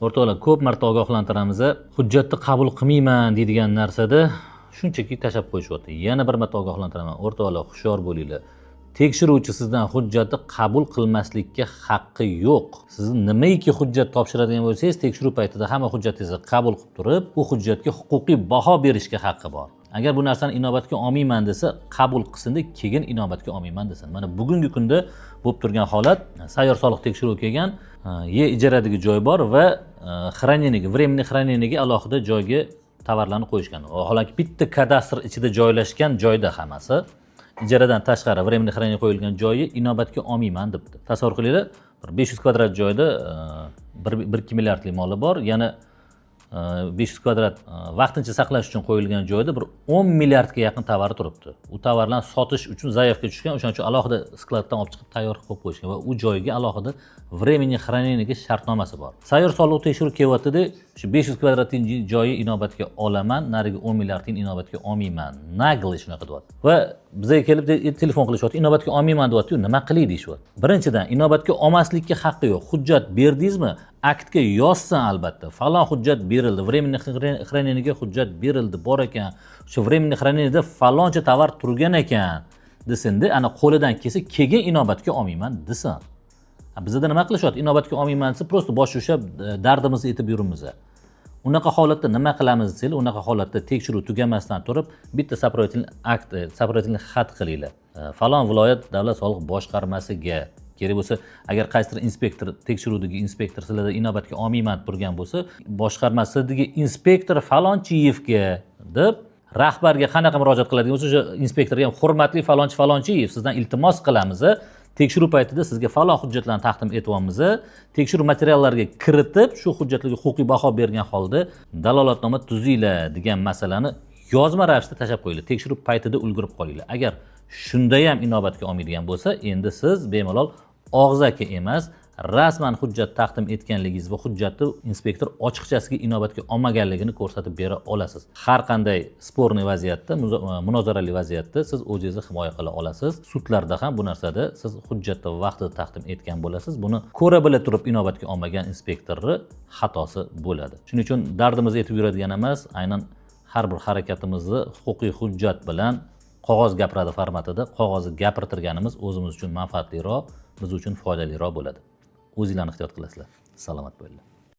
O'rtoqlar, ko'p marta ogohlantiramiz, hujjatni qabul qilmayman deydigan narsada shunchaki tashab qo'yishyapti. Yana bir marta ogohlantiraman, o'rtoqlar, hushyor bo'linglar. Tekshiruvchi sizdan hujjatni qabul qilmaslikka haqqi yo'q. Siz nimaiki hujjat topshiradigan bo'lsangiz, tekshiruv paytida hamma hujjatingizni qabul qilib turib, bu hujjatga huquqiy baho berishga haqqi bor. Agar bu narsani inobatga olmayman desa, qabul qilsin-da, keyin inobatga olmayman desin. Mana bugungi kunda bo'lib turgan holat, sayyor soliq tekshiruvi kelgan, ijaradagi joy bor va xraneniga, временный xraneniga alohida joyga tovarlarni qo'yishgan. Holanki bitta kadastr ichida joylashgan joyda hammasi, ijaradan tashqari временный xraneniga qo'yilgan joyi inobatga olmayman debdi. Tasavvur qilinglar, 500 kvadrat joyda 1-2 milliardlik moli bor, yana 500 kvadrat vaqtincha saqlash uchun qo'yilgan joyda bir 10 milliardga yaqin tovar turibdi. U tovarlarni sotish uchun zaявка tushgan, o'shaning uchun alohida skladdan olib chiqib tayyor qilib qo'yishgan va u joyga alohida временный xraneniga shartnomasi bor. Sayyor soliq tekshiruv kelyapti-da, shu 500 kvadratlik joyi inobatga olaman, nariga 10 milliardni inobatga olmayman. Nagli shunaqa deyapti. Va bizga kelib telefon qilishyapti, inobatga olmayman deyapti-yu, nima qilay deyishyapti. Birinchidan, inobatga olmaslikka haqqi yo'q. Hujjat berdingizmi? Aktga yozsin albatta. Falon hujjat berildi, временный xraneniga hujjat berildi, bor ekan. Shu временный xranenida faloncha tovar turgan ekan desin-da, ana qo'lidan kelsa, keyin inobatga olmayman desin. Bizda nima qilishyapti? Inobatga olmayman desa, prosta bosh ushab dardimizni aytib yurimiz. Unaqa holatda nima qilamiz desanglar, unaqa holatda tekshiruv tugamasdan turib, bitta сопроводительный akt, сопроводительный xat qilinglar. Falon viloyat davlat soliq boshqarmasiga kerak bo'lsa, agar qaysidir inspektor, tekshiruvdagi inspektor sizlarda inobatga olmayman deb turgan bo'lsa, boshqarmasidagi inspektor Falonchiyevga deb rahbarga qanaqa murojaat qiladigan bo'lsa, o'sha inspektorga ham hurmatli Falonchiyev, sizdan iltimos qilamiz, tekshiruv paytida sizga falon hujjatlarni taqdim etyapmiz, tekshiruv materiallariga kiritib, shu hujjatlarga huquqiy baho bergan holda dalolatnoma tuzinglar degan masalani yozma ravishda tashab qo'yinglar. Tekshiruv paytida ulgurib qolinglar. Agar shunda ham inobatga olmaydigan bo'lsa, endi siz bemalol og'zaki emas, rasman hujjat taqdim etganligingiz va hujjatni inspektor ochiqchasiga inobatga olmaganligini ko'rsatib bera olasiz. Har qanday sporniy vaziyatda, munozarali vaziyatda siz o'zingizni himoya qila olasiz. Sudlarda ham bu narsada siz hujjatni vaqtida taqdim etgan bo'lasiz. Buni ko'ra bila turib inobatga olmagan inspektorni xatosi bo'ladi. Shuning uchun dardimizni aytib yuradigan emas, aynan har bir harakatimizni huquqiy hujjat bilan qog'oz gapiradi formatida qog'ozni gapirtirganimiz o'zimiz uchun manfaatliroq, biz uchun foydaliroq bo'ladi. O'zinglarni ehtiyot qilasizlar. Salomat bo'linglar.